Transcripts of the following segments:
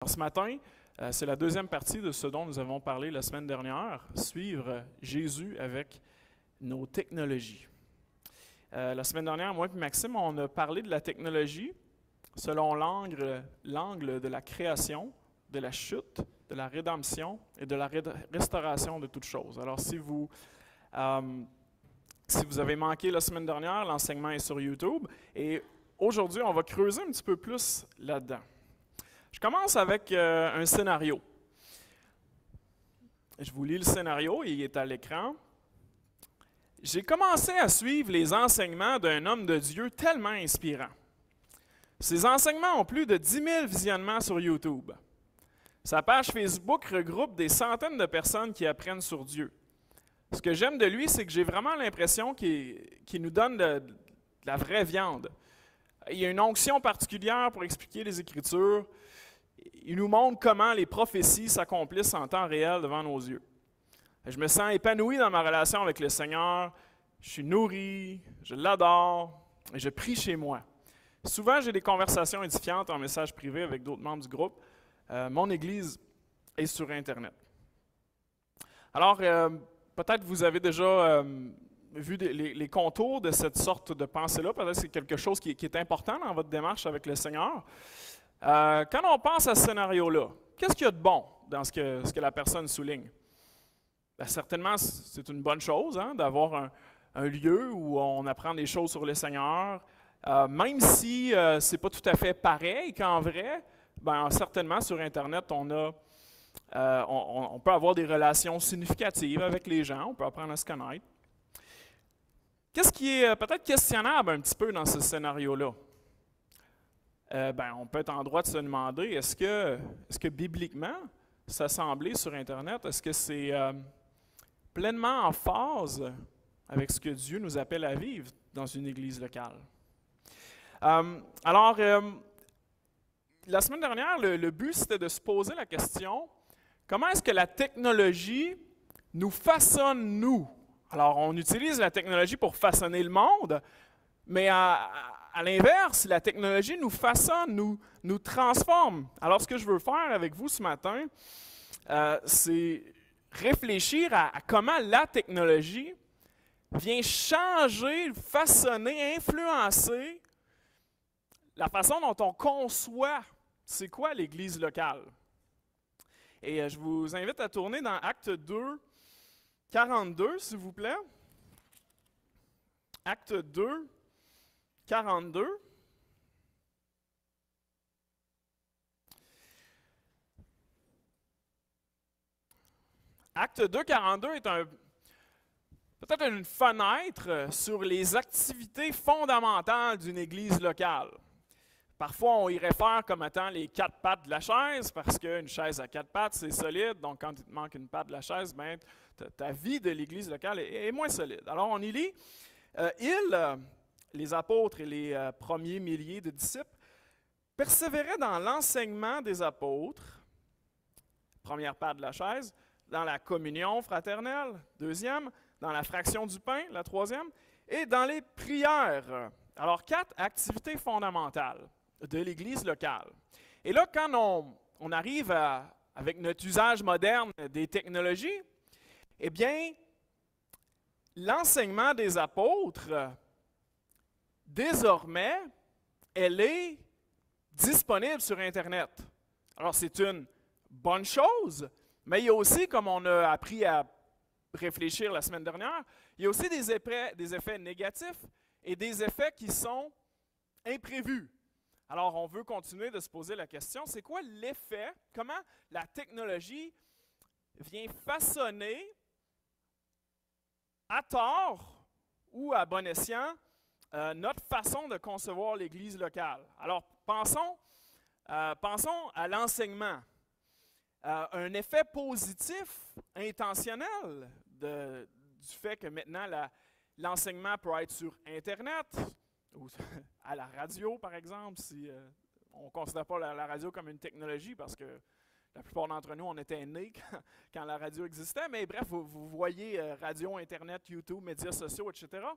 Alors, ce matin, c'est la deuxième partie de ce dont nous avons parlé la semaine dernière, suivre Jésus avec nos technologies. La semaine dernière, moi et Maxime, on a parlé de la technologie selon l'angle de la création, de la chute, de la rédemption et de la restauration de toutes choses. Alors, si vous avez manqué la semaine dernière, l'enseignement est sur YouTube et aujourd'hui, on va creuser un petit peu plus là-dedans. Je commence avec un scénario. Je vous lis le scénario, il est à l'écran. J'ai commencé à suivre les enseignements d'un homme de Dieu tellement inspirant. Ses enseignements ont plus de 10 000 visionnements sur YouTube. Sa page Facebook regroupe des centaines de personnes qui apprennent sur Dieu. Ce que j'aime de lui, c'est que j'ai vraiment l'impression qu'il nous donne de la vraie viande. Il y a une onction particulière pour expliquer les Écritures. Il nous montre comment les prophéties s'accomplissent en temps réel devant nos yeux. Je me sens épanoui dans ma relation avec le Seigneur. Je suis nourri, je l'adore et je prie chez moi. Souvent, j'ai des conversations édifiantes en message privé avec d'autres membres du groupe. Mon Église est sur Internet. Alors, peut-être vous avez déjà vu les contours de cette sorte de pensée-là. Peut-être que c'est quelque chose qui est important dans votre démarche avec le Seigneur. Quand on pense à ce scénario-là, qu'est-ce qu'il y a de bon dans ce que la personne souligne? Bien, certainement, c'est une bonne chose d'avoir un lieu où on apprend des choses sur le Seigneur. Même si ce n'est pas tout à fait pareil qu'en vrai, bien, certainement sur Internet, on peut avoir des relations significatives avec les gens, on peut apprendre à se connaître. Qu'est-ce qui est peut-être questionnable un petit peu dans ce scénario-là? On peut être en droit de se demander, est-ce que bibliquement, s'assembler sur Internet, est-ce que c'est pleinement en phase avec ce que Dieu nous appelle à vivre dans une église locale? La semaine dernière, le but, c'était de se poser la question, comment est-ce que la technologie nous façonne, nous? Alors, on utilise la technologie pour façonner le monde, mais à l'inverse, la technologie nous façonne, nous transforme. Alors, ce que je veux faire avec vous ce matin, c'est réfléchir à comment la technologie vient changer, façonner, influencer la façon dont on conçoit c'est quoi l'Église locale. Et je vous invite à tourner dans Acte 2, 42, s'il vous plaît. Acte 2, 42. Acte 2, 42 est peut-être une fenêtre sur les activités fondamentales d'une église locale. Parfois, on y réfère comme étant les 4 pattes de la chaise, parce qu'une chaise à 4 pattes, c'est solide. Donc, quand il te manque une patte de la chaise, ben, ta vie de l'église locale est moins solide. Alors, on y lit. Les apôtres et les premiers milliers de disciples, persévéraient dans l'enseignement des apôtres, première part de la chaise, dans la communion fraternelle, deuxième, dans la fraction du pain, la troisième, et dans les prières. Alors, 4 activités fondamentales de l'Église locale. Et là, quand on arrive avec notre usage moderne des technologies, eh bien, l'enseignement des apôtres, désormais, elle est disponible sur Internet. Alors, c'est une bonne chose, mais il y a aussi, comme on a appris à réfléchir la semaine dernière, il y a aussi des effets négatifs et des effets qui sont imprévus. Alors, on veut continuer de se poser la question, c'est quoi l'effet, comment la technologie vient façonner à tort ou à bon escient notre façon de concevoir l'Église locale. Alors, pensons à l'enseignement. Un effet positif, intentionnel du fait que maintenant l'enseignement peut être sur Internet ou à la radio, par exemple, si on ne considère pas la radio comme une technologie parce que la plupart d'entre nous, on était nés quand la radio existait, mais bref, vous voyez radio, Internet, YouTube, médias sociaux, etc.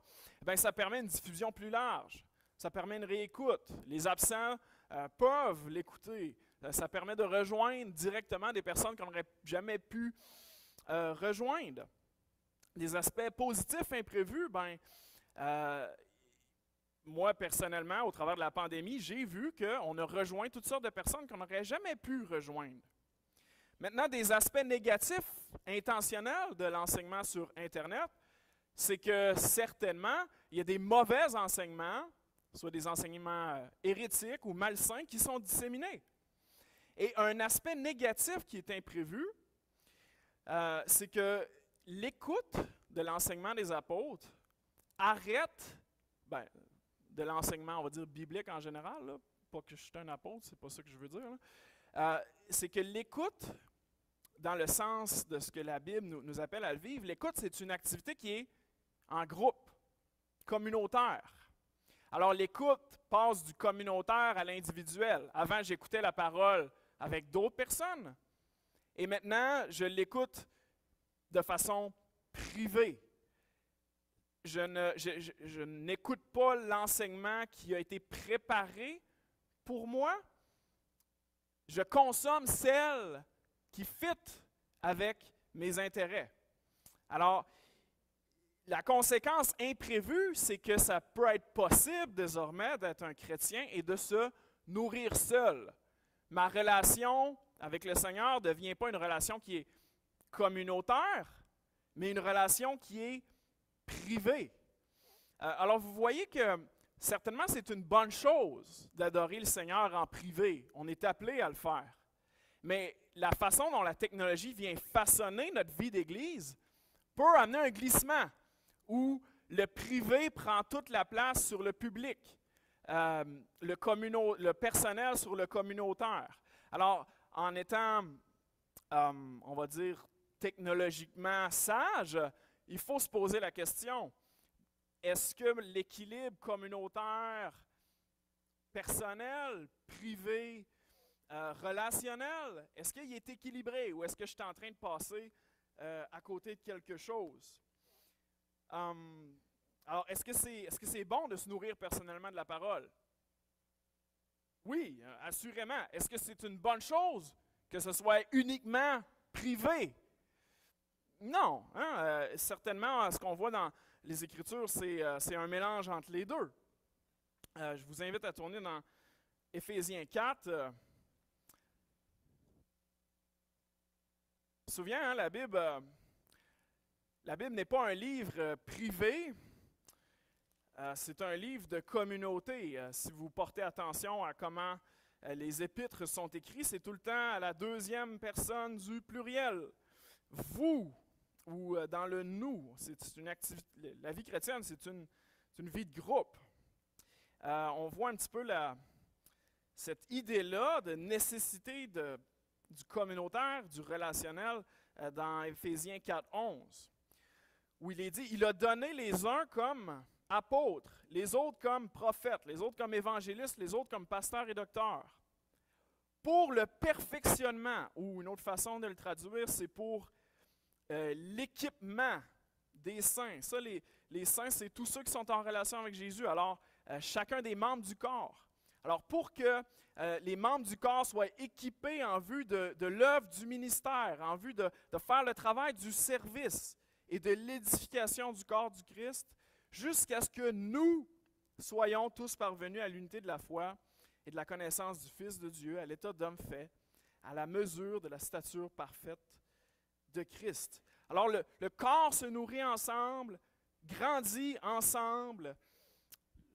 Bien, ça permet une diffusion plus large. Ça permet une réécoute. Les absents peuvent l'écouter. Ça permet de rejoindre directement des personnes qu'on n'aurait jamais pu rejoindre. Des aspects positifs imprévus, moi personnellement, au travers de la pandémie, j'ai vu qu'on a rejoint toutes sortes de personnes qu'on n'aurait jamais pu rejoindre. Maintenant, des aspects négatifs intentionnels de l'enseignement sur Internet, c'est que certainement, il y a des mauvais enseignements, soit des enseignements hérétiques ou malsains, qui sont disséminés. Et un aspect négatif qui est imprévu, c'est que l'écoute de l'enseignement des apôtres arrête, de l'enseignement, on va dire, biblique en général, là, pas que je suis un apôtre, c'est pas ça que je veux dire, c'est que l'écoute, dans le sens de ce que la Bible nous appelle à le vivre, l'écoute, c'est une activité qui est en groupe, communautaire. Alors, l'écoute passe du communautaire à l'individuel. Avant, j'écoutais la parole avec d'autres personnes. Et maintenant, je l'écoute de façon privée. Je n'écoute pas l'enseignement qui a été préparé pour moi. Je consomme celle qui fit avec mes intérêts. Alors, la conséquence imprévue, c'est que ça peut être possible désormais d'être un chrétien et de se nourrir seul. Ma relation avec le Seigneur ne devient pas une relation qui est communautaire, mais une relation qui est privée. Alors vous voyez que certainement c'est une bonne chose d'adorer le Seigneur en privé. On est appelé à le faire. Mais la façon dont la technologie vient façonner notre vie d'Église peut amener un glissement où le privé prend toute la place sur le public, le personnel sur le communautaire. Alors, en étant, on va dire, technologiquement sage, il faut se poser la question, est-ce que l'équilibre communautaire, personnel, privé, relationnel, est-ce qu'il est équilibré ou est-ce que je suis en train de passer à côté de quelque chose? Alors, est-ce que c'est bon de se nourrir personnellement de la parole? Oui, assurément. Est-ce que c'est une bonne chose que ce soit uniquement privé? Non. Certainement, ce qu'on voit dans les Écritures, c'est un mélange entre les deux. Je vous invite à tourner dans Éphésiens 4. Je me souviens, la Bible n'est pas un livre privé, c'est un livre de communauté. Si vous portez attention à comment les épîtres sont écrits, c'est tout le temps à la deuxième personne du pluriel. Vous, ou dans le nous, c'est une activité. La vie chrétienne, c'est une vie de groupe. On voit un petit peu cette idée-là de nécessité du communautaire, du relationnel, dans Éphésiens 4:11, où il est dit, il a donné les uns comme apôtres, les autres comme prophètes, les autres comme évangélistes, les autres comme pasteurs et docteurs, pour le perfectionnement, ou une autre façon de le traduire, c'est pour l'équipement des saints. Ça, les saints, c'est tous ceux qui sont en relation avec Jésus. Alors, chacun des membres du corps. Alors, pour que les membres du corps soient équipés en vue de l'œuvre du ministère, en vue de faire le travail du service et de l'édification du corps du Christ, jusqu'à ce que nous soyons tous parvenus à l'unité de la foi et de la connaissance du Fils de Dieu, à l'état d'homme fait, à la mesure de la stature parfaite de Christ. Alors, le corps se nourrit ensemble, grandit ensemble.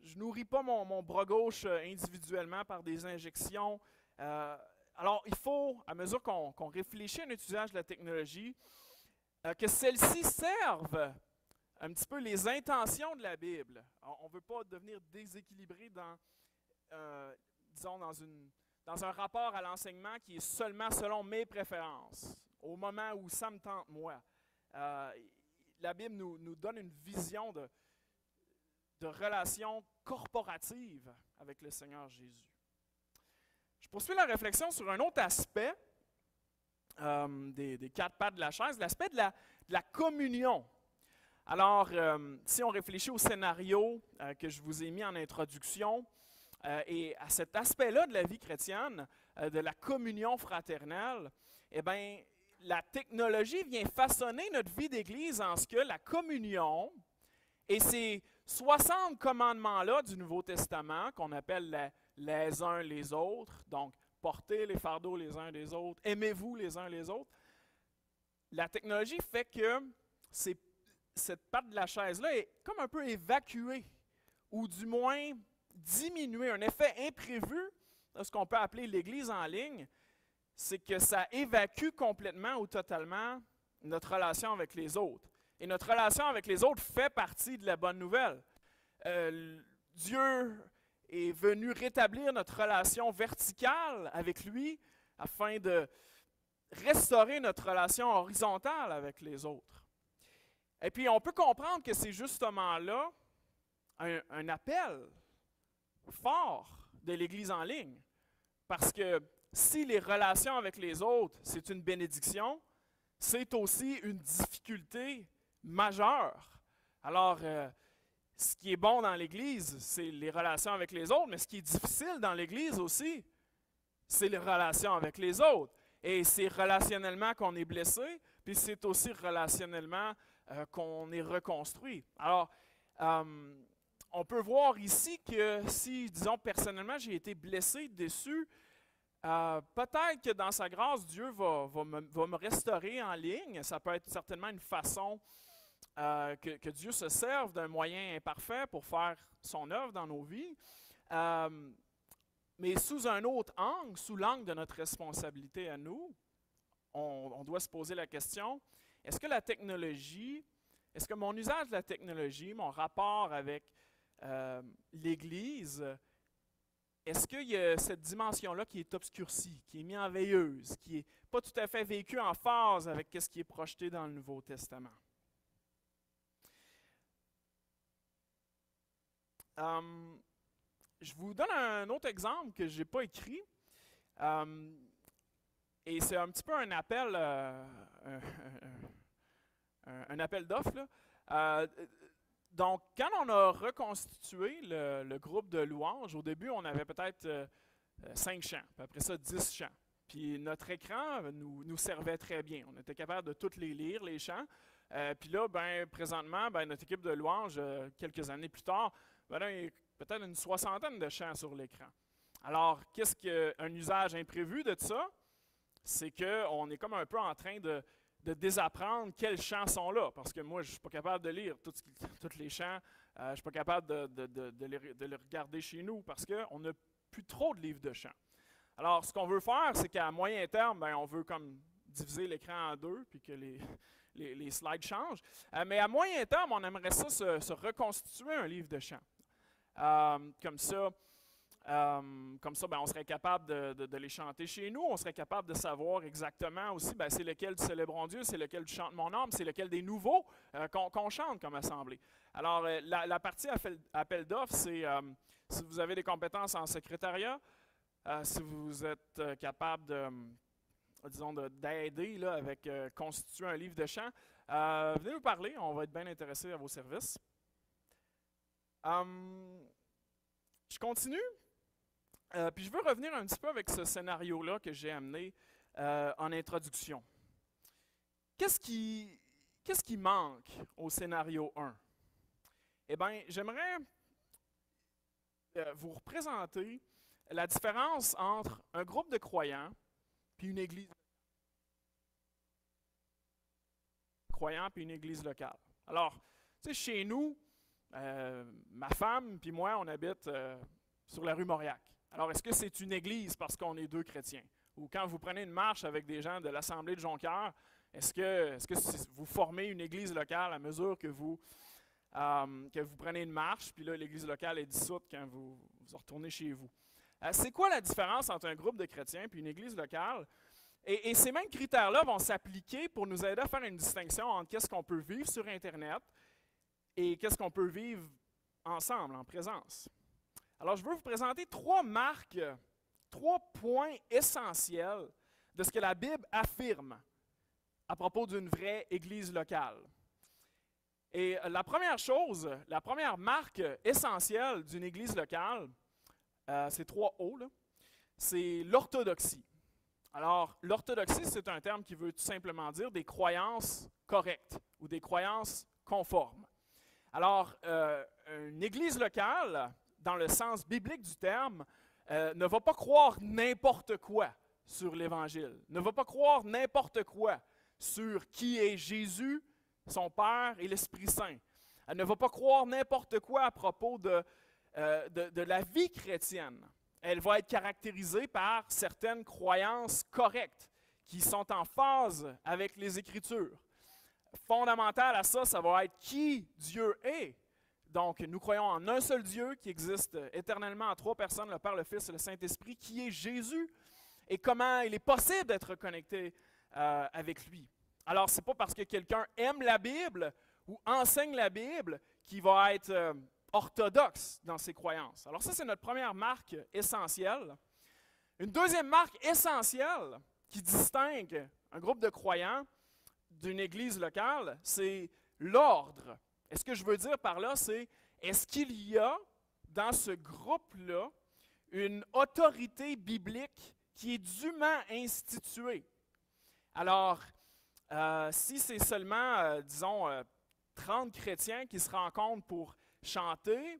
Je ne nourris pas mon bras gauche individuellement par des injections. Alors, il faut, à mesure qu'on réfléchit à un usage de la technologie, que celle-ci serve un petit peu les intentions de la Bible. Alors, on ne veut pas devenir déséquilibré disons, dans un rapport à l'enseignement qui est seulement selon mes préférences, au moment où ça me tente moi. La Bible nous donne une vision de relation corporative avec le Seigneur Jésus. Je poursuis la réflexion sur un autre aspect des quatre pattes de la chaise, l'aspect de la communion. Alors, si on réfléchit au scénario que je vous ai mis en introduction, et à cet aspect-là de la vie chrétienne, de la communion fraternelle, eh bien, la technologie vient façonner notre vie d'Église en ce que la communion et ces 60 commandements-là du Nouveau Testament, qu'on appelle les uns les autres, donc portez les fardeaux les uns des autres, aimez-vous les uns les autres, la technologie fait que cette patte de la chaise-là est comme un peu évacuée, ou du moins diminuée, un effet imprévu de ce qu'on peut appeler l'Église en ligne, c'est que ça évacue complètement ou totalement notre relation avec les autres. Et notre relation avec les autres fait partie de la bonne nouvelle. Dieu est venu rétablir notre relation verticale avec lui afin de restaurer notre relation horizontale avec les autres. Et puis, on peut comprendre que c'est justement là un appel fort de l'Église en ligne. Parce que si les relations avec les autres, c'est une bénédiction, c'est aussi une difficulté majeure. Alors, ce qui est bon dans l'Église, c'est les relations avec les autres, mais ce qui est difficile dans l'Église aussi, c'est les relations avec les autres. Et c'est relationnellement qu'on est blessé, puis c'est aussi relationnellement qu'on est reconstruit. Alors, on peut voir ici que si, disons, personnellement, j'ai été blessé, déçu, peut-être que dans sa grâce, Dieu va me restaurer en ligne. Ça peut être certainement une façon que Dieu se serve d'un moyen imparfait pour faire son œuvre dans nos vies. Mais sous un autre angle, sous l'angle de notre responsabilité à nous, on doit se poser la question, est-ce que la technologie, est-ce que mon usage de la technologie, mon rapport avec l'Église, est-ce qu'il y a cette dimension-là qui est obscurcie, qui est mise en veilleuse, qui n'est pas tout à fait vécue en phase avec ce qui est projeté dans le Nouveau Testament? Je vous donne un autre exemple que je n'ai pas écrit. Et c'est un petit peu un appel, un appel d'offres. Donc, quand on a reconstitué le groupe de louanges, au début, on avait peut-être 5 chants, puis après ça, 10 chants. Puis notre écran nous servait très bien. On était capable de tous les lire, les chants. Puis là, présentement, notre équipe de louanges, quelques années plus tard, il y a peut-être une 60aine de chants sur l'écran. Alors, qu'est-ce qu'un usage imprévu de ça? C'est qu'on est comme un peu en train de désapprendre quels chants sont là. Parce que moi, je ne suis pas capable de lire tous les chants. Je ne suis pas capable de les regarder chez nous parce qu'on n'a plus trop de livres de chants. Alors, ce qu'on veut faire, c'est qu'à moyen terme, on veut comme diviser l'écran en deux puis que les slides changent. Mais à moyen terme, on aimerait ça se reconstituer un livre de chants. Comme ça, on serait capable de les chanter chez nous. On serait capable de savoir exactement aussi, c'est lequel du Célébrons Dieu, c'est lequel du Chante mon âme, c'est lequel des nouveaux qu'on chante comme assemblée. Alors, la partie appel d'offres, c'est si vous avez des compétences en secrétariat, si vous êtes capable d'aider avec constituer un livre de chant, venez nous parler, on va être bien intéressés à vos services. Je continue. Puis je veux revenir un petit peu avec ce scénario-là que j'ai amené en introduction. Qu'est-ce qui manque au scénario 1? Eh bien, j'aimerais vous représenter la différence entre un groupe de croyants puis une église locale. Alors, tu sais, chez nous, ma femme puis moi, on habite sur la rue Mauriac. Alors, est-ce que c'est une église parce qu'on est deux chrétiens? Ou quand vous prenez une marche avec des gens de l'Assemblée de Jonquière, est-ce que vous formez une église locale à mesure que vous prenez une marche, puis là, l'église locale est dissoute quand vous retournez chez vous? C'est quoi la différence entre un groupe de chrétiens et une église locale? Et ces mêmes critères-là vont s'appliquer pour nous aider à faire une distinction entre qu'est-ce qu'on peut vivre sur Internet et qu'est-ce qu'on peut vivre ensemble, en présence. Alors, je veux vous présenter 3 marques, 3 points essentiels de ce que la Bible affirme à propos d'une vraie église locale. Et la première chose, la première marque essentielle d'une église locale, c'est 3 O, là, c'est l'orthodoxie. Alors, l'orthodoxie, c'est un terme qui veut tout simplement dire des croyances correctes ou des croyances conformes. Alors, une église locale, dans le sens biblique du terme, ne va pas croire n'importe quoi sur l'Évangile, ne va pas croire n'importe quoi sur qui est Jésus, son Père et l'Esprit Saint. Elle ne va pas croire n'importe quoi à propos de la vie chrétienne. Elle va être caractérisée par certaines croyances correctes qui sont en phase avec les Écritures. Fondamental à ça, ça va être qui Dieu est. Donc, nous croyons en un seul Dieu qui existe éternellement en trois personnes, le Père, le Fils et le Saint-Esprit, qui est Jésus, et comment il est possible d'être connecté avec lui. Alors, ce n'est pas parce que quelqu'un aime la Bible ou enseigne la Bible qu'il va être orthodoxe dans ses croyances. Alors ça, c'est notre première marque essentielle. Une deuxième marque essentielle qui distingue un groupe de croyants d'une église locale, c'est l'ordre. Et ce que je veux dire par là, c'est est-ce qu'il y a dans ce groupe-là une autorité biblique qui est dûment instituée? Alors, si c'est seulement, disons, 30 chrétiens qui se rencontrent pour chanter,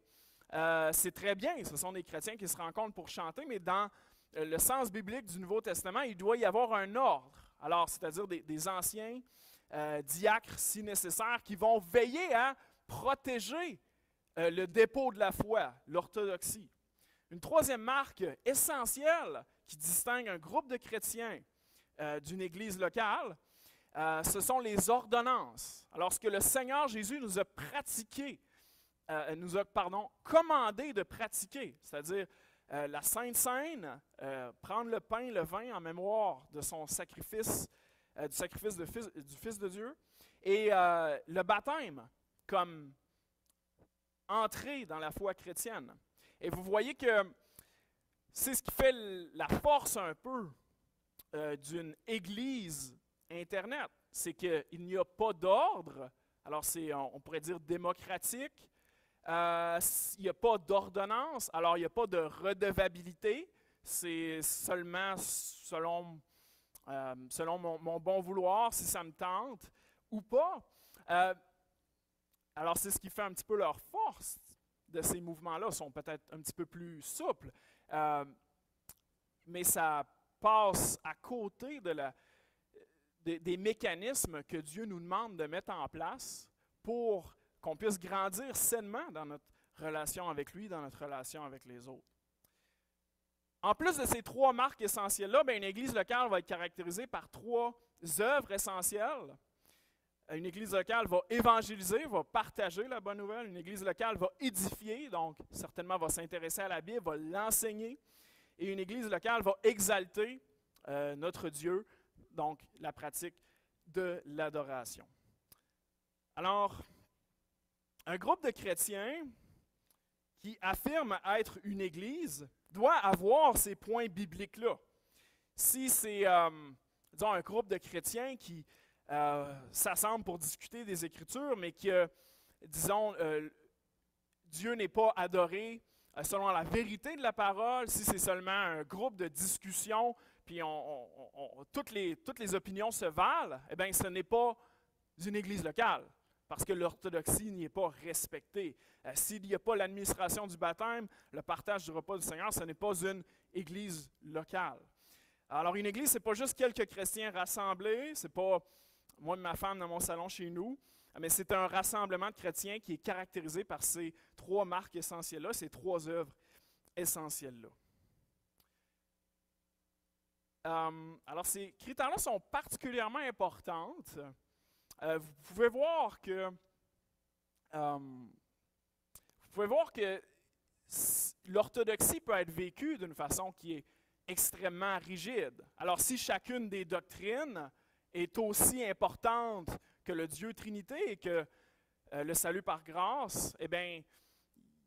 c'est très bien, ce sont des chrétiens qui se rencontrent pour chanter, mais dans le sens biblique du Nouveau Testament, il doit y avoir un ordre. Alors, c'est-à-dire des anciens diacres, si nécessaire, qui vont veiller à protéger le dépôt de la foi, l'orthodoxie. Une troisième marque essentielle qui distingue un groupe de chrétiens d'une église locale, ce sont les ordonnances. Alors, ce que le Seigneur Jésus nous a pratiqué, commandé de pratiquer, c'est-à-dire la Sainte Seine, prendre le pain, le vin en mémoire de son sacrifice, du sacrifice du Fils de Dieu, et le baptême comme entrée dans la foi chrétienne. Et vous voyez que c'est ce qui fait la force un peu d'une église Internet, c'est qu'il n'y a pas d'ordre, alors c'est, on pourrait dire, démocratique, il n'y a pas d'ordonnance, alors il n'y a pas de redevabilité, c'est seulement selon mon bon vouloir, si ça me tente ou pas. Alors c'est ce qui fait un petit peu leur force de ces mouvements-là, sont peut-être un petit peu plus souples, mais ça passe à côté des mécanismes que Dieu nous demande de mettre en place pour qu'on puisse grandir sainement dans notre relation avec lui, dans notre relation avec les autres. En plus de ces trois marques essentielles-là, une église locale va être caractérisée par trois œuvres essentielles. Une église locale va évangéliser, va partager la bonne nouvelle. Une église locale va édifier, donc certainement va s'intéresser à la Bible, va l'enseigner. Et une église locale va exalter notre Dieu, donc la pratique de l'adoration. Alors, un groupe de chrétiens qui affirme être une église doit avoir ces points bibliques-là. Si c'est, disons, un groupe de chrétiens qui s'assemblent pour discuter des Écritures, mais que, disons, Dieu n'est pas adoré selon la vérité de la parole, si c'est seulement un groupe de discussion, puis toutes les opinions se valent, eh bien, ce n'est pas une église locale, parce que l'orthodoxie n'y est pas respectée. S'il n'y a pas l'administration du baptême, le partage du repas du Seigneur, ce n'est pas une église locale. Alors, une église, ce n'est pas juste quelques chrétiens rassemblés, ce n'est pas moi et ma femme dans mon salon chez nous, mais c'est un rassemblement de chrétiens qui est caractérisé par ces trois marques essentielles-là, ces trois œuvres essentielles-là. Alors, ces critères-là sont particulièrement importantes. Vous pouvez voir que l'orthodoxie peut être vécue d'une façon qui est extrêmement rigide. Alors, si chacune des doctrines est aussi importante que le Dieu Trinité et que le salut par grâce, eh bien,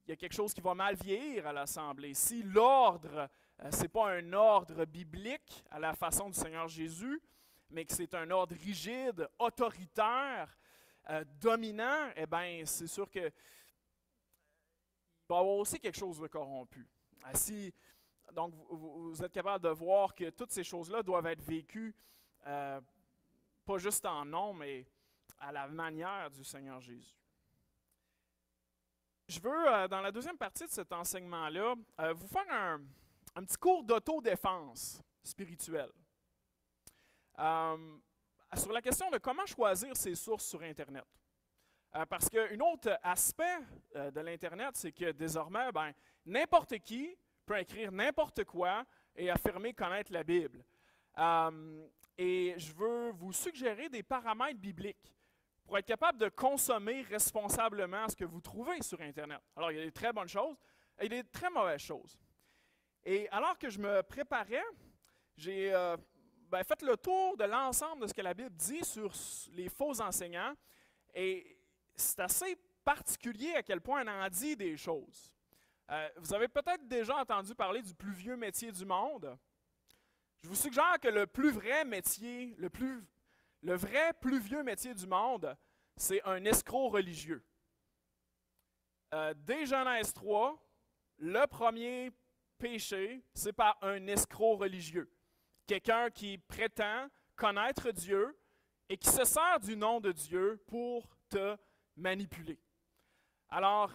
il y a quelque chose qui va mal vieillir à l'Assemblée. Si l'ordre, ce n'est pas un ordre biblique à la façon du Seigneur Jésus, mais que c'est un ordre rigide, autoritaire, dominant, eh bien, c'est sûr qu'il va y avoir aussi quelque chose de corrompu. Si Donc, vous êtes capable de voir que toutes ces choses-là doivent être vécues, pas juste en nom, mais à la manière du Seigneur Jésus. Je veux, dans la deuxième partie de cet enseignement-là, vous faire un petit cours d'autodéfense spirituelle. Sur la question de comment choisir ses sources sur Internet. Parce qu'un autre aspect de l'Internet, c'est que désormais, n'importe qui peut écrire n'importe quoi et affirmer connaître la Bible. Et je veux vous suggérer des paramètres bibliques pour être capable de consommer responsablement ce que vous trouvez sur Internet. Alors, il y a des très bonnes choses et des très mauvaises choses. Et alors que je me préparais, j'ai fait le tour de l'ensemble de ce que la Bible dit sur les faux enseignants. Et c'est assez particulier à quel point on en dit des choses. Vous avez peut-être déjà entendu parler du plus vieux métier du monde. Je vous suggère que le plus vrai métier, le vrai plus vieux métier du monde, c'est un escroc religieux. Dès Genèse 3, le premier péché, c'est par un escroc religieux. Quelqu'un qui prétend connaître Dieu et qui se sert du nom de Dieu pour te manipuler. Alors,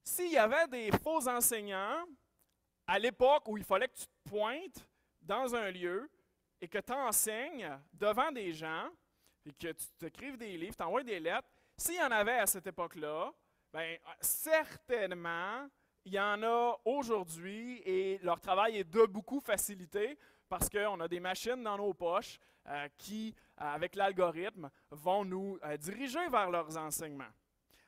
s'il y avait des faux enseignants à l'époque où il fallait que tu te pointes dans un lieu et que tu enseignes devant des gens et que tu t'écrives des livres, tu envoies des lettres, s'il y en avait à cette époque-là, certainement, il y en a aujourd'hui et leur travail est de beaucoup facilité parce qu'on a des machines dans nos poches qui, avec l'algorithme, vont nous diriger vers leurs enseignements.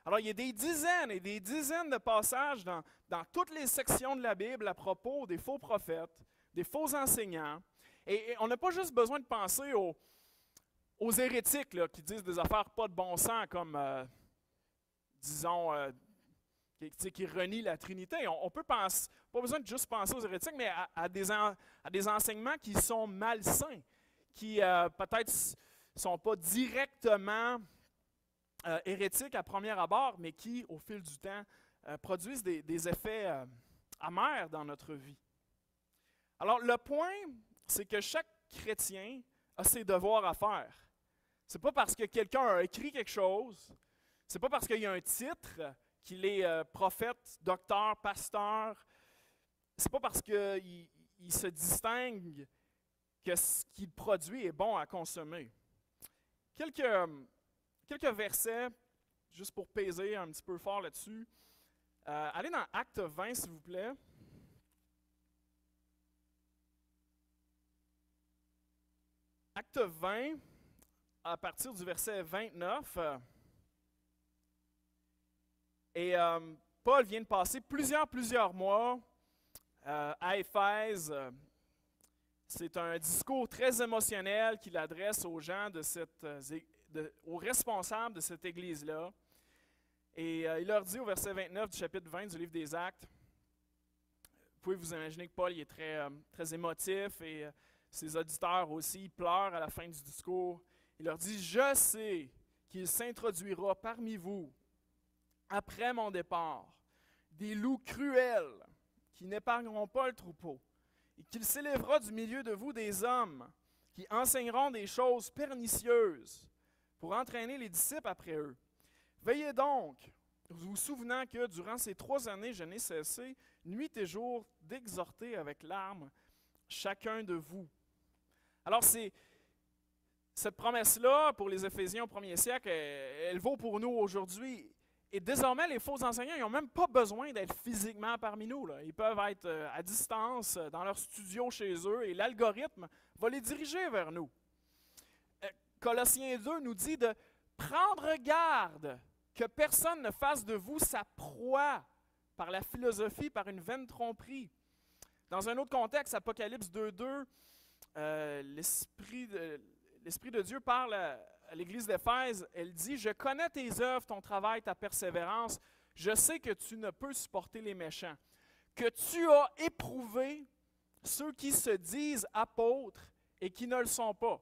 Alors, il y a des dizaines et des dizaines de passages dans toutes les sections de la Bible à propos des faux prophètes, des faux enseignants. Et on n'a pas juste besoin de penser aux hérétiques là, qui disent des affaires pas de bon sens, comme, qui renient la Trinité. On peut penser, pas besoin de juste penser aux hérétiques, mais à des enseignements qui sont malsains, qui peut-être ne sont pas directement hérétiques à premier abord, mais qui, au fil du temps, produisent des effets amers dans notre vie. Alors, le point, c'est que chaque chrétien a ses devoirs à faire. Ce n'est pas parce que quelqu'un a écrit quelque chose, ce n'est pas parce qu'il y a un titre qu'il est prophète, docteur, pasteur, ce n'est pas parce qu'il se distingue que ce qu'il produit est bon à consommer. Quelques versets, juste pour peser un petit peu fort là-dessus. Allez dans Acte 20, s'il vous plaît. Acte 20, à partir du verset 29. Et Paul vient de passer plusieurs mois à Éphèse. C'est un discours très émotionnel qu'il adresse aux gens aux responsables de cette église-là. Et il leur dit au verset 29 du chapitre 20 du livre des Actes, vous pouvez vous imaginer que Paul il est très émotif et ses auditeurs aussi pleurent à la fin du discours. Il leur dit « Je sais qu'il s'introduira parmi vous, après mon départ, des loups cruels qui n'épargneront pas le troupeau, et qu'il s'élèvera du milieu de vous des hommes qui enseigneront des choses pernicieuses pour entraîner les disciples après eux. Veillez donc, vous souvenant que durant ces 3 années, je n'ai cessé, nuit et jour, d'exhorter avec larmes chacun de vous. » Alors, cette promesse-là, pour les Éphésiens au 1er siècle, elle vaut pour nous aujourd'hui. Et désormais, les faux enseignants, ils n'ont même pas besoin d'être physiquement parmi nous, là. Ils peuvent être à distance, dans leur studio chez eux, et l'algorithme va les diriger vers nous. Colossiens 2 nous dit de prendre garde que personne ne fasse de vous sa proie par la philosophie, par une vaine tromperie. Dans un autre contexte, Apocalypse 2.2, l'Esprit de Dieu parle à l'église d'Éphèse. Elle dit « Je connais tes œuvres, ton travail, ta persévérance. Je sais que tu ne peux supporter les méchants, que tu as éprouvé ceux qui se disent apôtres et qui ne le sont pas. »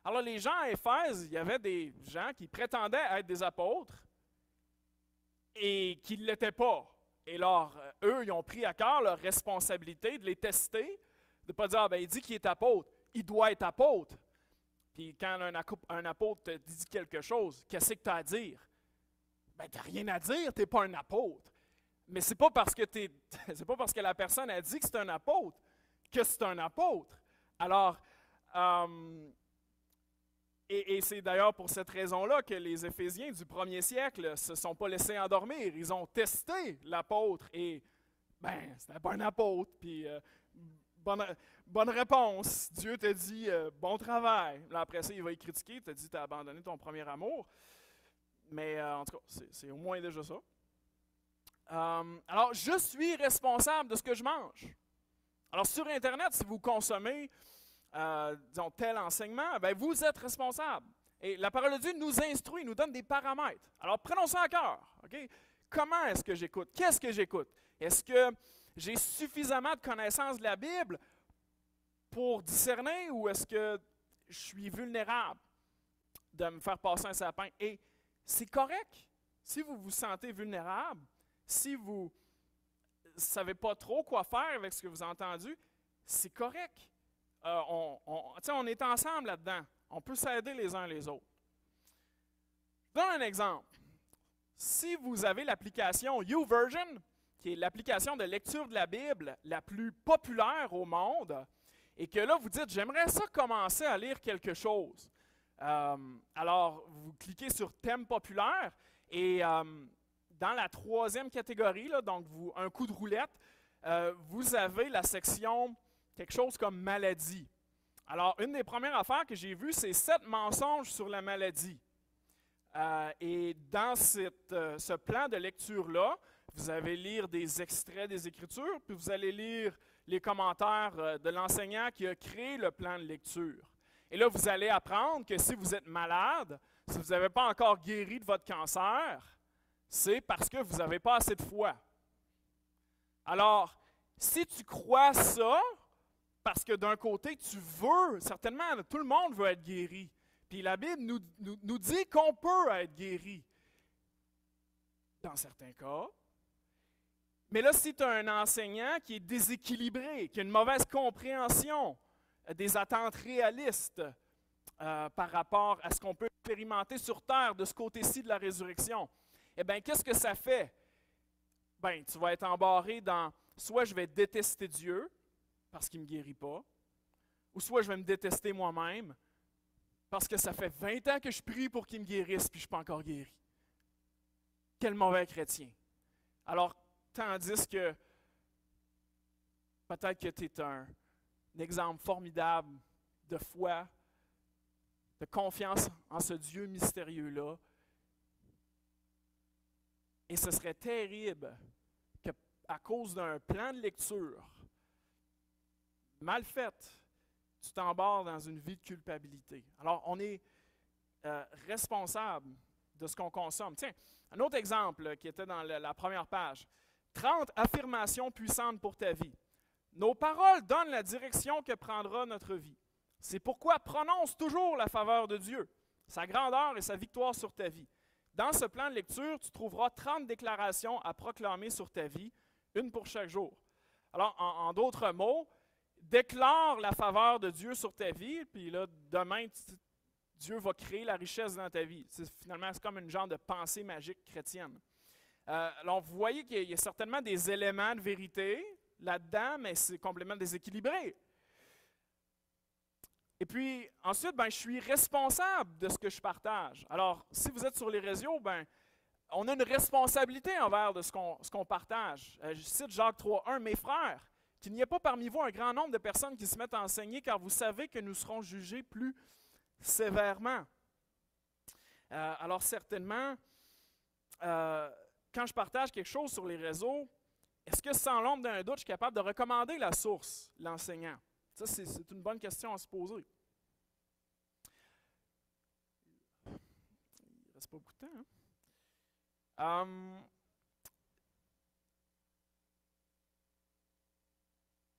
Alors les gens à Éphèse, il y avait des gens qui prétendaient être des apôtres et qui ne l'étaient pas. Et alors, eux, ils ont pris à cœur leur responsabilité de les tester, de ne pas dire, ah, ben, il dit qu'il est apôtre, il doit être apôtre. Puis quand un apôtre te dit quelque chose, qu'est-ce que tu as à dire? Ben, tu n'as rien à dire, tu n'es pas un apôtre. Mais c'est pas parce que c'est pas parce que la personne a dit que c'est un apôtre que c'est un apôtre. Alors, et c'est d'ailleurs pour cette raison-là que les Éphésiens du 1er siècle ne se sont pas laissés endormir. Ils ont testé l'apôtre et, ben, c'était pas un apôtre. Puis, bonne réponse. Dieu te dit bon travail. Là, après ça, il va y critiquer. Il te dit tu as abandonné ton premier amour. Mais en tout cas, c'est au moins déjà ça. Alors, je suis responsable de ce que je mange. Alors, sur Internet, si vous consommez, disons, tel enseignement, ben, vous êtes responsable. Et la parole de Dieu nous instruit, nous donne des paramètres. Alors, prenons ça à cœur. Okay? Comment est-ce que j'écoute? Qu'est-ce que j'écoute? Est-ce que j'ai suffisamment de connaissances de la Bible pour discerner ou est-ce que je suis vulnérable de me faire passer un sapin? Et c'est correct. Si vous vous sentez vulnérable, si vous ne savez pas trop quoi faire avec ce que vous avez entendu, c'est correct. On est ensemble là-dedans. On peut s'aider les uns les autres. Je donne un exemple. Si vous avez l'application YouVersion, qui est l'application de lecture de la Bible la plus populaire au monde, et que là, vous dites, j'aimerais ça commencer à lire quelque chose. Alors, vous cliquez sur « Thème populaire » et dans la troisième catégorie, là, donc un coup de roulette, vous avez la section quelque chose comme maladie. Alors, une des premières affaires que j'ai vues, c'est 7 mensonges sur la maladie. Et dans ce plan de lecture-là, vous allez lire des extraits des Écritures, puis vous allez lire les commentaires de l'enseignant qui a créé le plan de lecture. Et là, vous allez apprendre que si vous êtes malade, si vous n'avez pas encore guéri de votre cancer, c'est parce que vous n'avez pas assez de foi. Alors, si tu crois ça, parce que d'un côté, tu veux, certainement, tout le monde veut être guéri. Puis la Bible nous dit qu'on peut être guéri, dans certains cas. Mais là, si tu as un enseignant qui est déséquilibré, qui a une mauvaise compréhension des attentes réalistes par rapport à ce qu'on peut expérimenter sur Terre de ce côté-ci de la résurrection, eh bien, qu'est-ce que ça fait? Bien, tu vas être embarré dans soit je vais détester Dieu parce qu'il ne me guérit pas, ou soit je vais me détester moi-même parce que ça fait 20 ans que je prie pour qu'il me guérisse puis je ne suis pas encore guéri. Quel mauvais chrétien. Alors, tandis que peut-être que tu es un exemple formidable de foi, de confiance en ce Dieu mystérieux-là. Et ce serait terrible qu'à cause d'un plan de lecture mal fait, tu t'embarques dans une vie de culpabilité. Alors, on est responsable de ce qu'on consomme. Tiens, un autre exemple qui était dans la première page. 30 affirmations puissantes pour ta vie. Nos paroles donnent la direction que prendra notre vie. C'est pourquoi prononce toujours la faveur de Dieu, sa grandeur et sa victoire sur ta vie. Dans ce plan de lecture, tu trouveras 30 déclarations à proclamer sur ta vie, une pour chaque jour. Alors, en d'autres mots, déclare la faveur de Dieu sur ta vie, puis là, demain, Dieu va créer la richesse dans ta vie. Finalement, c'est comme une genre de pensée magique chrétienne. Alors, vous voyez qu'il y a certainement des éléments de vérité là-dedans, mais c'est complètement déséquilibré. Et puis, ensuite, je suis responsable de ce que je partage. Alors, si vous êtes sur les réseaux, on a une responsabilité envers de ce qu'on partage. Je cite Jacques 3.1, « Mes frères, qu'il n'y ait pas parmi vous un grand nombre de personnes qui se mettent à enseigner, car vous savez que nous serons jugés plus sévèrement. » Alors, certainement, quand je partage quelque chose sur les réseaux, est-ce que sans l'ombre d'un doute, je suis capable de recommander la source, l'enseignant? Ça, c'est une bonne question à se poser. Il ne reste pas beaucoup de temps.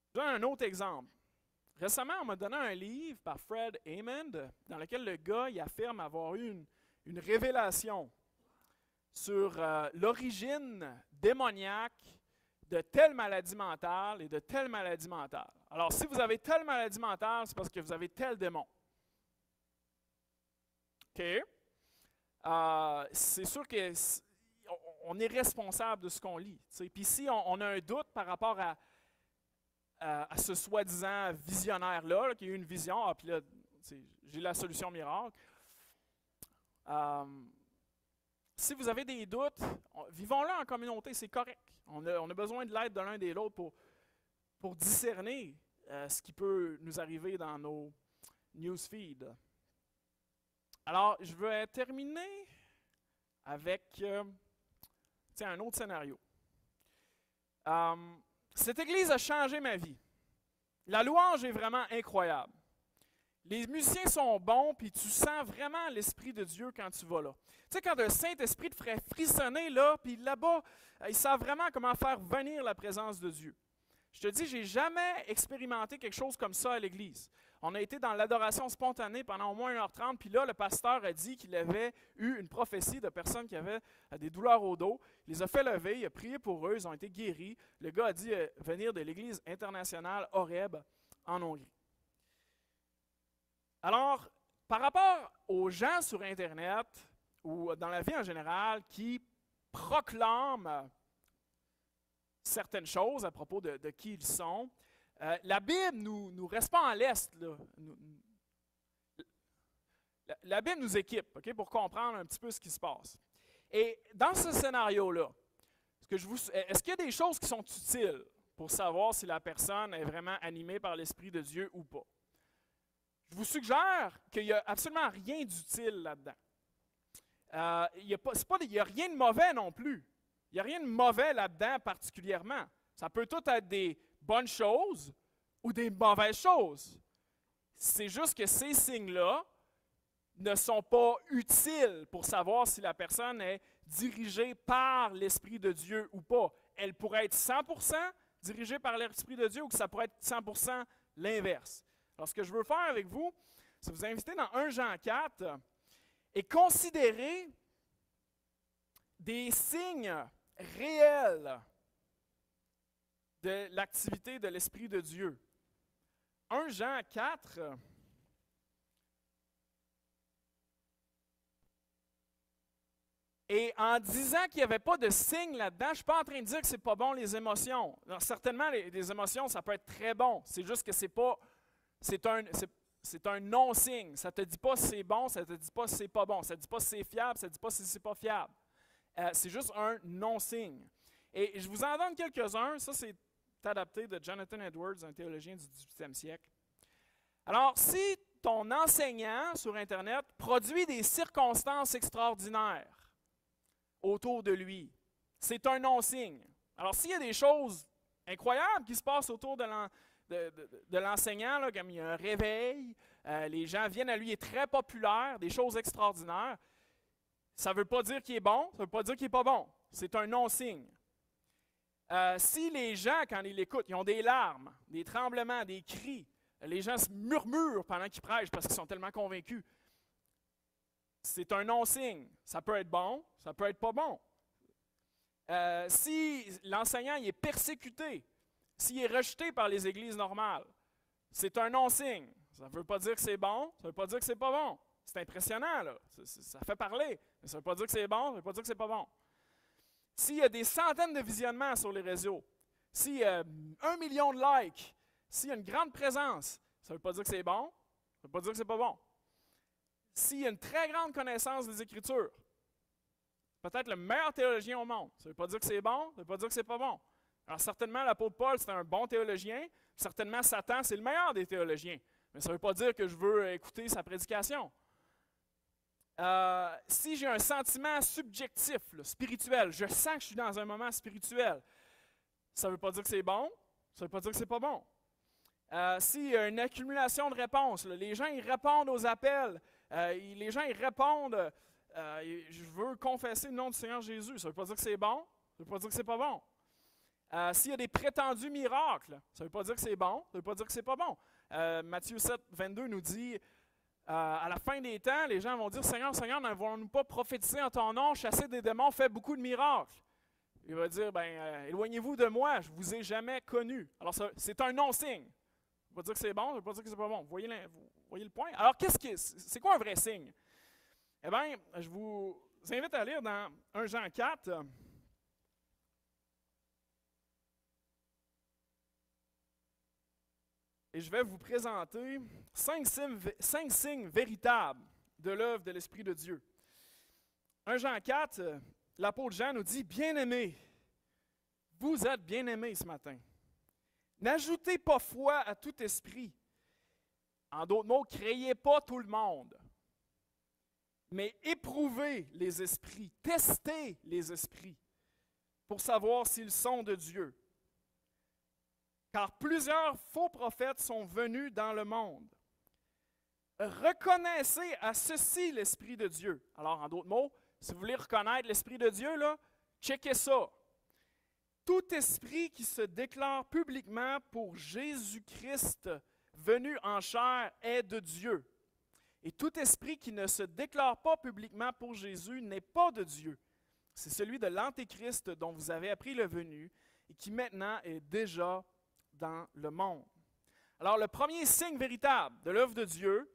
Je donne un autre exemple. Récemment, on m'a donné un livre par Fred Hammond dans lequel le gars il affirme avoir eu une révélation. sur l'origine démoniaque de telle maladie mentale et de telle maladie mentale. Alors, si vous avez telle maladie mentale, c'est parce que vous avez tel démon. OK? C'est sûr qu'on est responsable de ce qu'on lit. Puis si on a un doute par rapport à ce soi-disant visionnaire-là, qui a eu une vision, puis là, j'ai la solution miracle. Si vous avez des doutes, vivons-le en communauté, c'est correct. On a besoin de l'aide de l'un et de l'autre pour discerner ce qui peut nous arriver dans nos newsfeeds. Alors, je vais terminer avec un autre scénario. Cette église a changé ma vie. La louange est vraiment incroyable. Les musiciens sont bons, puis tu sens vraiment l'Esprit de Dieu quand tu vas là. Tu sais, quand le Saint-Esprit te ferait frissonner là, puis là-bas, ils savent vraiment comment faire venir la présence de Dieu. Je te dis, j'ai jamais expérimenté quelque chose comme ça à l'église. On a été dans l'adoration spontanée pendant au moins 1h30, puis là, le pasteur a dit qu'il avait eu une prophétie de personnes qui avaient des douleurs au dos. Il les a fait lever, il a prié pour eux, ils ont été guéris. Le gars a dit venir de l'église internationale Horeb en Hongrie. Alors, par rapport aux gens sur Internet ou dans la vie en général qui proclament certaines choses à propos de qui ils sont, la Bible nous reste pas en l'est. La Bible nous équipe, okay, pour comprendre un petit peu ce qui se passe. Et dans ce scénario-là, est-ce qu'il y a des choses qui sont utiles pour savoir si la personne est vraiment animée par l'Esprit de Dieu ou pas? Je vous suggère qu'il n'y a absolument rien d'utile là-dedans. Il n'y a rien de mauvais non plus. Il n'y a rien de mauvais là-dedans particulièrement. Ça peut tout être des bonnes choses ou des mauvaises choses. C'est juste que ces signes-là ne sont pas utiles pour savoir si la personne est dirigée par l'Esprit de Dieu ou pas. Elle pourrait être 100% dirigée par l'Esprit de Dieu ou que ça pourrait être 100% l'inverse. Alors, ce que je veux faire avec vous, c'est vous inviter dans 1 Jean 4 et considérer des signes réels de l'activité de l'Esprit de Dieu. 1 Jean 4, et en disant qu'il n'y avait pas de signes là-dedans, je ne suis pas en train de dire que ce n'est pas bon les émotions. Alors, certainement, les émotions, ça peut être très bon. C'est juste que c'est un non-signe. Ça ne te dit pas si c'est bon, ça ne te dit pas si c'est pas bon. Ça ne te dit pas si c'est fiable, ça ne te dit pas si c'est pas fiable. C'est juste un non-signe. Et je vous en donne quelques-uns. Ça, c'est adapté de Jonathan Edwards, un théologien du 18e siècle. Alors, si ton enseignant sur Internet produit des circonstances extraordinaires autour de lui, c'est un non-signe. Alors, s'il y a des choses incroyables qui se passent autour de l'enseignant, là, comme il y a un réveil, les gens viennent à lui, il est très populaire, des choses extraordinaires, ça ne veut pas dire qu'il est bon, ça ne veut pas dire qu'il n'est pas bon. C'est un non-signe. Si les gens, quand ils l'écoutent, ils ont des larmes, des tremblements, des cris, les gens se murmurent pendant qu'ils prêchent parce qu'ils sont tellement convaincus, c'est un non-signe. Ça peut être bon, ça peut être pas bon. Si l'enseignant il est persécuté, s'il est rejeté par les églises normales, c'est un non-signe. Ça ne veut pas dire que c'est bon, ça ne veut pas dire que c'est pas bon. C'est impressionnant, là. Ça fait parler, mais ça ne veut pas dire que c'est bon, ça ne veut pas dire que c'est pas bon. S'il y a des centaines de visionnements sur les réseaux, s'il y a 1 million de likes, s'il y a une grande présence, ça ne veut pas dire que c'est bon, ça ne veut pas dire que c'est pas bon. S'il y a une très grande connaissance des Écritures, peut-être le meilleur théologien au monde, ça ne veut pas dire que c'est bon, ça ne veut pas dire que c'est pas bon. Alors certainement, l'apôtre Paul, c'est un bon théologien, certainement Satan, c'est le meilleur des théologiens, mais ça ne veut pas dire que je veux écouter sa prédication. Si j'ai un sentiment subjectif, là, spirituel, je sens que je suis dans un moment spirituel, ça ne veut pas dire que c'est bon, ça ne veut pas dire que c'est pas bon. S'il y a une accumulation de réponses, là, les gens ils répondent aux appels, les gens ils répondent je veux confesser le nom du Seigneur Jésus, ça ne veut pas dire que c'est bon, ça ne veut pas dire que c'est pas bon. S'il y a des prétendus miracles, ça ne veut pas dire que c'est bon, ça ne veut pas dire que c'est pas bon. Matthieu 7, 22 nous dit à la fin des temps, les gens vont dire, Seigneur, Seigneur, n'avons-nous pas prophétisé en ton nom, chassé des démons, fait beaucoup de miracles? Il va dire, éloignez-vous de moi, je ne vous ai jamais connu. Alors, c'est un non-signe. Il va dire que c'est bon, je ne vais pas dire que c'est pas bon. Vous voyez le point? Alors, c'est quoi un vrai signe? Eh bien, je vous invite à lire dans 1 Jean 4. Et je vais vous présenter 5 signes véritables de l'œuvre de l'Esprit de Dieu. 1 Jean 4, l'apôtre Jean nous dit, « Bien-aimés, vous êtes bien-aimés ce matin. N'ajoutez pas foi à tout esprit. En d'autres mots, créez pas tout le monde. Mais éprouvez les esprits, testez les esprits pour savoir s'ils sont de Dieu. Car plusieurs faux prophètes sont venus dans le monde. Reconnaissez à ceci l'Esprit de Dieu. » Alors, en d'autres mots, si vous voulez reconnaître l'Esprit de Dieu, là, checkez ça. Tout esprit qui se déclare publiquement pour Jésus-Christ venu en chair est de Dieu. Et tout esprit qui ne se déclare pas publiquement pour Jésus n'est pas de Dieu. C'est celui de l'Antéchrist dont vous avez appris le venu et qui maintenant est déjà dans le monde. Alors, le premier signe véritable de l'œuvre de Dieu,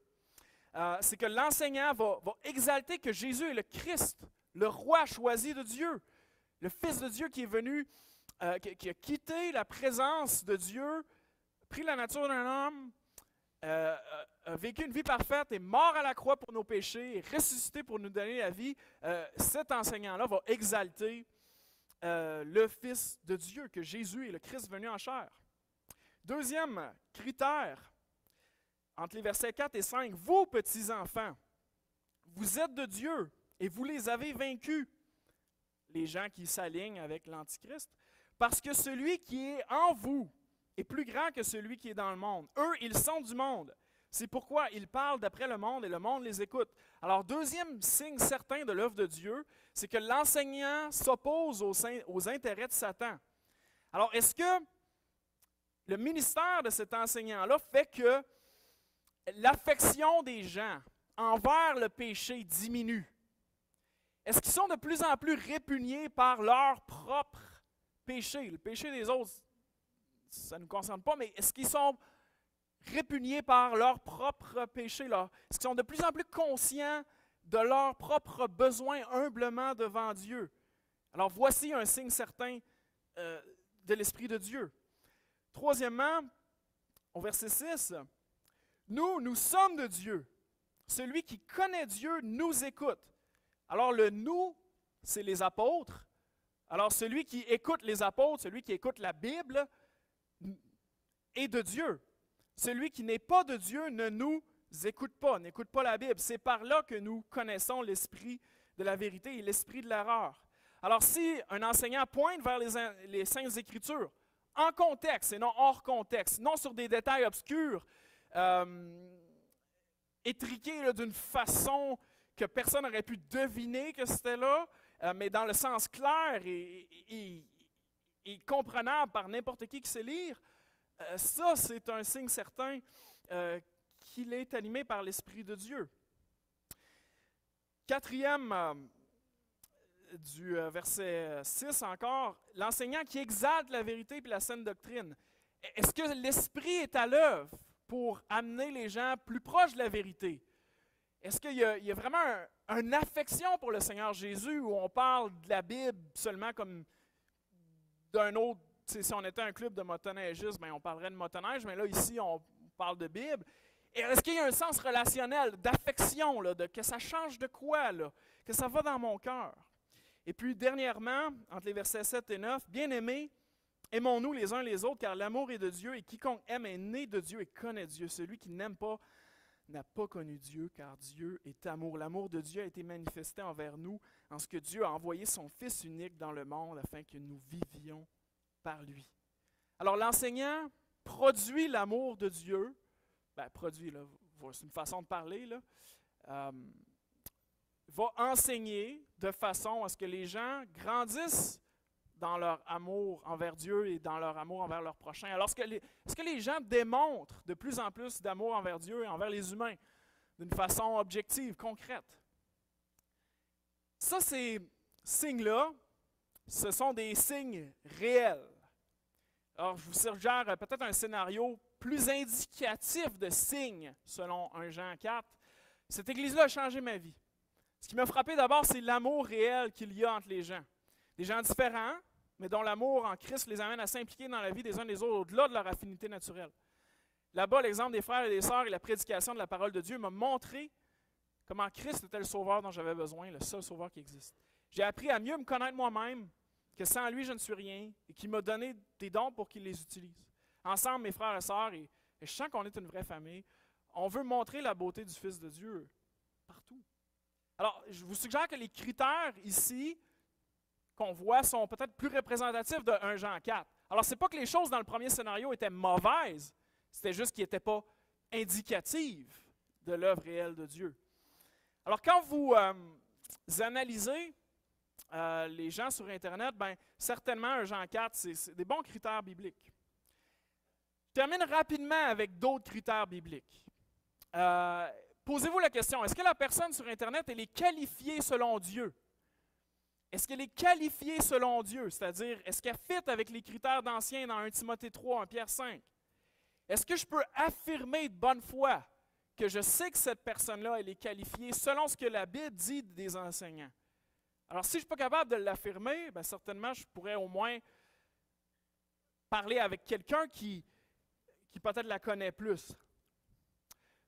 c'est que l'enseignant va exalter que Jésus est le Christ, le roi choisi de Dieu, le Fils de Dieu qui est venu, qui a quitté la présence de Dieu, pris la nature d'un homme, a vécu une vie parfaite, est mort à la croix pour nos péchés, est ressuscité pour nous donner la vie. Cet enseignant-là va exalter le Fils de Dieu, que Jésus est le Christ venu en chair. Deuxième critère, entre les versets 4 et 5, « Vous, petits-enfants, vous êtes de Dieu et vous les avez vaincus. » Les gens qui s'alignent avec l'Antichrist. « Parce que celui qui est en vous est plus grand que celui qui est dans le monde. Eux, ils sont du monde. C'est pourquoi ils parlent d'après le monde et le monde les écoute. » Alors, deuxième signe certain de l'œuvre de Dieu, c'est que l'enseignant s'oppose aux intérêts de Satan. Alors, est-ce que le ministère de cet enseignant-là fait que l'affection des gens envers le péché diminue? Est-ce qu'ils sont de plus en plus répugnés par leur propre péché? Le péché des autres, ça ne nous concerne pas, mais est-ce qu'ils sont répugnés par leur propre péché? Est-ce qu'ils sont de plus en plus conscients de leurs propres besoins humblement devant Dieu? Alors voici un signe certain de l'Esprit de Dieu. Troisièmement, au verset 6, « Nous sommes de Dieu. Celui qui connaît Dieu nous écoute. » Alors le « nous », c'est les apôtres. Alors celui qui écoute les apôtres, celui qui écoute la Bible, est de Dieu. Celui qui n'est pas de Dieu ne nous écoute pas, n'écoute pas la Bible. C'est par là que nous connaissons l'esprit de la vérité et l'esprit de l'erreur. Alors si un enseignant pointe vers les Saintes Écritures, en contexte et non hors contexte, non sur des détails obscurs, étriqués d'une façon que personne n'aurait pu deviner que c'était là, mais dans le sens clair et comprenable par n'importe qui sait lire, ça c'est un signe certain qu'il est animé par l'Esprit de Dieu. Quatrième du verset 6 encore, l'enseignant qui exalte la vérité et la saine doctrine. Est-ce que l'Esprit est à l'œuvre pour amener les gens plus proches de la vérité? Est-ce qu'il y a vraiment une affection pour le Seigneur Jésus où on parle de la Bible seulement comme d'un autre, si on était un club de motoneigistes, on parlerait de motoneige, mais là ici on parle de Bible. Et est-ce qu'il y a un sens relationnel, d'affection, que ça change de quoi, que ça va dans mon cœur? Et puis, dernièrement, entre les versets 7 et 9, « Bien-aimés, aimons-nous les uns les autres, car l'amour est de Dieu, et quiconque aime est né de Dieu et connaît Dieu. Celui qui n'aime pas n'a pas connu Dieu, car Dieu est amour. L'amour de Dieu a été manifesté envers nous, en ce que Dieu a envoyé son Fils unique dans le monde, afin que nous vivions par lui. » Alors, l'enseignant produit l'amour de Dieu, produit, c'est une façon de parler, va enseigner de façon à ce que les gens grandissent dans leur amour envers Dieu et dans leur amour envers leur prochain. Alors, est-ce que les gens démontrent de plus en plus d'amour envers Dieu et envers les humains? d'une façon objective, concrète. Ça, ces signes-là, ce sont des signes réels. Alors, je vous suggère peut-être un scénario plus indicatif de signes, selon 1 Jean 4. Cette Église-là a changé ma vie. Ce qui m'a frappé d'abord, c'est l'amour réel qu'il y a entre les gens. Des gens différents, mais dont l'amour en Christ les amène à s'impliquer dans la vie des uns des autres, au-delà de leur affinité naturelle. Là-bas, l'exemple des frères et des sœurs et la prédication de la parole de Dieu m'a montré comment Christ était le sauveur dont j'avais besoin, le seul sauveur qui existe. J'ai appris à mieux me connaître moi-même, que sans lui, je ne suis rien, et qu'il m'a donné des dons pour qu'il les utilise. Ensemble, mes frères et sœurs, et je sens qu'on est une vraie famille, on veut montrer la beauté du Fils de Dieu partout. Alors, je vous suggère que les critères ici qu'on voit sont peut-être plus représentatifs de 1 Jean 4. Alors, ce n'est pas que les choses dans le premier scénario étaient mauvaises, c'était juste qu'ils n'étaient pas indicatives de l'œuvre réelle de Dieu. Alors, quand vous analysez les gens sur Internet, certainement 1 Jean 4, c'est des bons critères bibliques. Je termine rapidement avec d'autres critères bibliques. Posez-vous la question, est-ce que la personne sur Internet, elle est qualifiée selon Dieu? Est-ce qu'elle est qualifiée selon Dieu? C'est-à-dire, est-ce qu'elle fit avec les critères d'Anciens dans 1 Timothée 3, 1 Pierre 5? Est-ce que je peux affirmer de bonne foi que je sais que cette personne-là, elle est qualifiée selon ce que la Bible dit des enseignants? Alors, si je ne suis pas capable de l'affirmer, certainement, je pourrais au moins parler avec quelqu'un qui peut-être la connaît plus.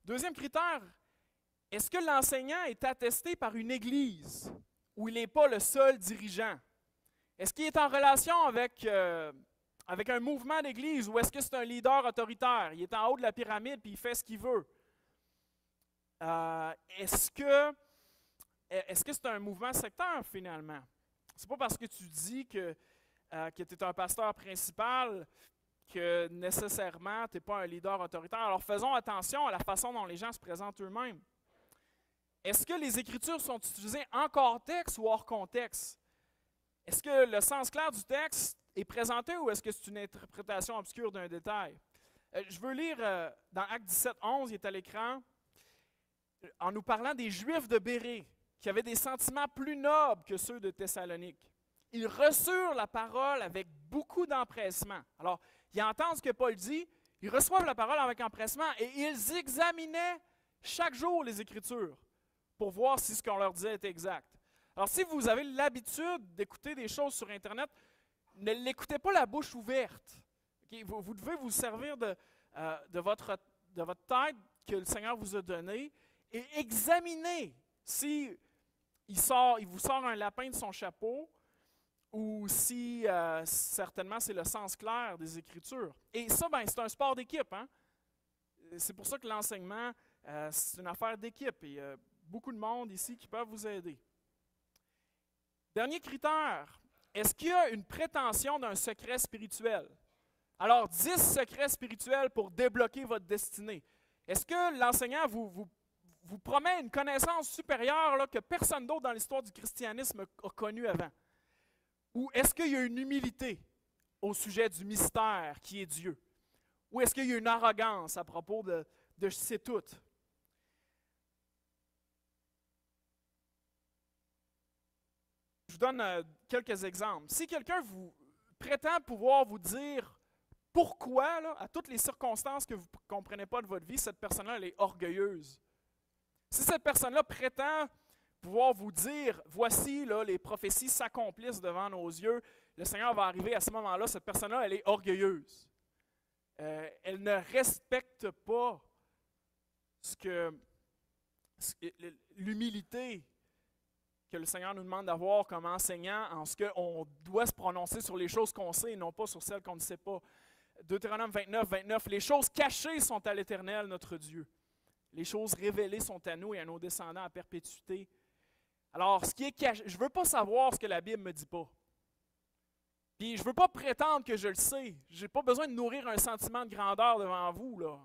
Deuxième critère, est-ce que l'enseignant est attesté par une église où il n'est pas le seul dirigeant? Est-ce qu'il est en relation avec un mouvement d'église ou est-ce que c'est un leader autoritaire? Il est en haut de la pyramide et il fait ce qu'il veut. Est-ce que c'est un mouvement sectaire finalement? C'est pas parce que tu dis que tu es un pasteur principal que nécessairement tu n'es pas un leader autoritaire. Alors faisons attention à la façon dont les gens se présentent eux-mêmes. Est-ce que les Écritures sont utilisées en contexte ou hors contexte? Est-ce que le sens clair du texte est présenté ou est-ce que c'est une interprétation obscure d'un détail? Je veux lire dans Actes 17, 11, il est à l'écran, en nous parlant des Juifs de Bérée, qui avaient des sentiments plus nobles que ceux de Thessalonique. Ils reçurent la parole avec beaucoup d'empressement. Alors, ils entendent ce que Paul dit, ils reçoivent la parole avec empressement et ils examinaient chaque jour les Écritures pour voir si ce qu'on leur disait était exact. Alors, si vous avez l'habitude d'écouter des choses sur Internet, ne l'écoutez pas la bouche ouverte. Okay? Vous devez vous servir de votre tête que le Seigneur vous a donnée et examiner si il vous sort un lapin de son chapeau ou si certainement c'est le sens clair des Écritures. Et ça, c'est un sport d'équipe. Hein? C'est pour ça que l'enseignement, c'est une affaire d'équipe. Et beaucoup de monde ici qui peuvent vous aider. Dernier critère, est-ce qu'il y a une prétention d'un secret spirituel? Alors, 10 secrets spirituels pour débloquer votre destinée. Est-ce que l'enseignant vous promet une connaissance supérieure là, que personne d'autre dans l'histoire du christianisme a connue avant? Ou est-ce qu'il y a une humilité au sujet du mystère qui est Dieu? Ou est-ce qu'il y a une arrogance à propos de je sais tout? Je vous donne quelques exemples. Si quelqu'un vous prétend pouvoir vous dire pourquoi, là, à toutes les circonstances que vous ne comprenez pas de votre vie, cette personne-là, elle est orgueilleuse. Si cette personne-là prétend pouvoir vous dire, voici, là, les prophéties s'accomplissent devant nos yeux, le Seigneur va arriver à ce moment-là, cette personne-là, elle est orgueilleuse. Elle ne respecte pas l'humilité que le Seigneur nous demande d'avoir comme enseignant en ce qu'on doit se prononcer sur les choses qu'on sait et non pas sur celles qu'on ne sait pas. Deutéronome 29, 29, les choses cachées sont à l'Éternel, notre Dieu. Les choses révélées sont à nous et à nos descendants à perpétuité. Alors, ce qui est caché, je ne veux pas savoir ce que la Bible ne me dit pas. Puis, je ne veux pas prétendre que je le sais. Je n'ai pas besoin de nourrir un sentiment de grandeur devant vous, là.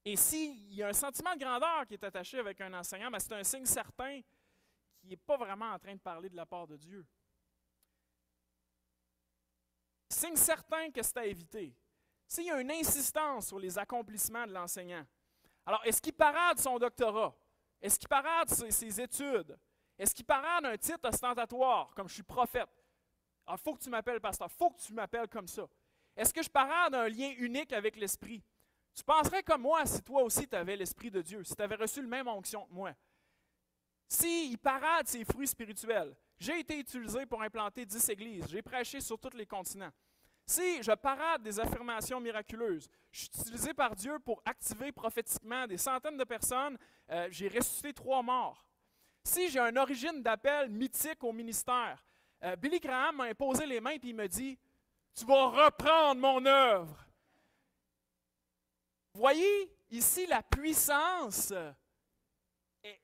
Et s'il y a un sentiment de grandeur qui est attaché avec un enseignant, c'est un signe certain qui n'est pas vraiment en train de parler de la part de Dieu. Signe certain que c'est à éviter. S'il y a une insistance sur les accomplissements de l'enseignant, Alors, est-ce qu'il parade son doctorat? Est-ce qu'il parade ses études? Est-ce qu'il parade un titre ostentatoire, comme je suis prophète? Il faut que tu m'appelles pasteur, il faut que tu m'appelles comme ça. Est-ce que je parade un lien unique avec l'Esprit? Tu penserais comme moi si toi aussi tu avais l'Esprit de Dieu, si tu avais reçu la même onction que moi. S'il parade ses fruits spirituels, j'ai été utilisé pour implanter 10 églises, j'ai prêché sur tous les continents. Si je parade des affirmations miraculeuses, je suis utilisé par Dieu pour activer prophétiquement des centaines de personnes, j'ai ressuscité 3 morts. Si j'ai une origine d'appel mythique au ministère, Billy Graham m'a imposé les mains et il me dit « Tu vas reprendre mon œuvre ». Vous voyez, ici, la puissance,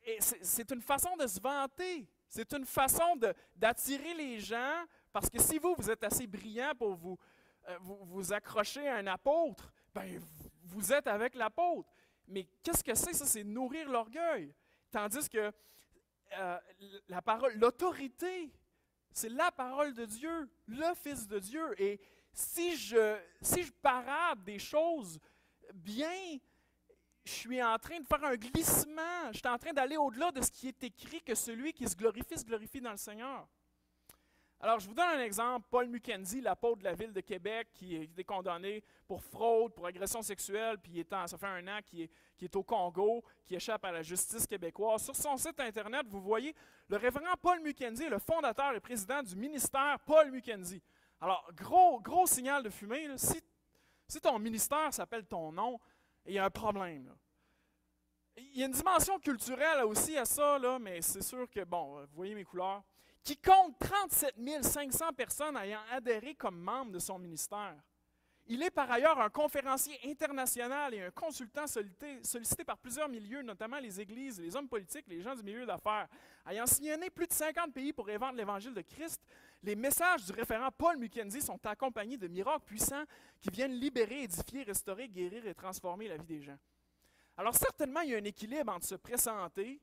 c'est une façon de se vanter. C'est une façon d'attirer les gens, parce que si vous êtes assez brillant pour vous accrocher à un apôtre, ben, vous êtes avec l'apôtre. Mais qu'est-ce que c'est? Ça, c'est nourrir l'orgueil. Tandis que la parole, l'autorité, c'est la parole de Dieu, le Fils de Dieu. Et si je parade des choses bien, je suis en train de faire un glissement. Je suis en train d'aller au-delà de ce qui est écrit, que celui qui se glorifie dans le Seigneur. Alors, je vous donne un exemple. Paul Mukendi, l'apôtre de la ville de Québec, qui a été condamné pour fraude, pour agression sexuelle, puis ça fait 1 an qu'il est au Congo, qui échappe à la justice québécoise. Sur son site Internet, vous voyez, le révérend Paul Mukendi est le fondateur et président du ministère Paul Mukendi. Alors, gros signal de fumée. Là. Si ton ministère s'appelle ton nom, il y a un problème. Là. Il y a une dimension culturelle aussi à ça, là, mais c'est sûr que, bon, vous voyez mes couleurs, qui compte 37 500 personnes ayant adhéré comme membres de son ministère. Il est par ailleurs un conférencier international et un consultant sollicité par plusieurs milieux, notamment les églises, les hommes politiques, les gens du milieu d'affaires. Ayant sillonné plus de 50 pays pour évangéliser l'évangile de Christ, les messages du référent Paul Mukendi sont accompagnés de miracles puissants qui viennent libérer, édifier, restaurer, guérir et transformer la vie des gens. Alors certainement, il y a un équilibre entre se présenter.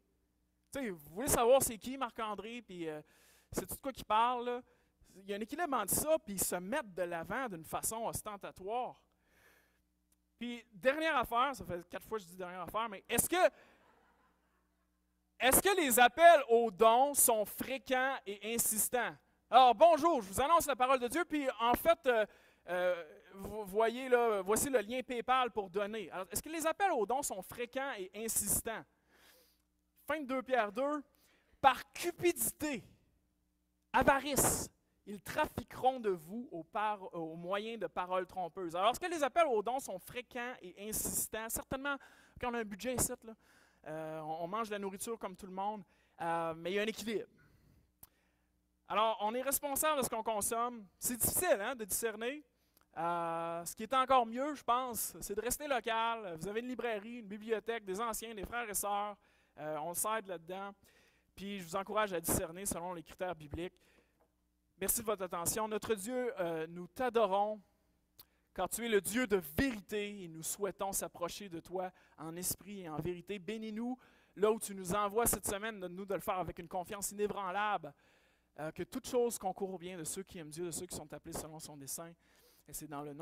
Tu sais, vous voulez savoir c'est qui Marc-André, puis c'est tout de quoi qu'il parle, là? Il y a un équilibre entre ça et se mettre de l'avant d'une façon ostentatoire. Puis, dernière affaire, ça fait 4 fois que je dis dernière affaire, mais est-ce que les appels aux dons sont fréquents et insistants? Alors, bonjour, je vous annonce la parole de Dieu, puis en fait, vous voyez là, voici le lien PayPal pour donner. Alors, est-ce que les appels aux dons sont fréquents et insistants? Fin de 2 Pierre 2, par cupidité, avarice, ils trafiqueront de vous au moyen de paroles trompeuses. Alors, est-ce que les appels aux dons sont fréquents et insistants? Certainement, quand on a un budget ici, là, on mange de la nourriture comme tout le monde, mais il y a un équilibre. Alors, on est responsable de ce qu'on consomme. C'est difficile de discerner. Ce qui est encore mieux, je pense, c'est de rester local. Vous avez une librairie, une bibliothèque, des anciens, des frères et sœurs. On s'aide là-dedans. Puis, je vous encourage à discerner selon les critères bibliques. Merci de votre attention. Notre Dieu, nous t'adorons, car tu es le Dieu de vérité et nous souhaitons s'approcher de toi en esprit et en vérité. Bénis-nous là où tu nous envoies cette semaine, donne-nous de le faire avec une confiance inébranlable, que toute chose concourt au bien de ceux qui aiment Dieu, de ceux qui sont appelés selon son dessein. Et c'est dans le nom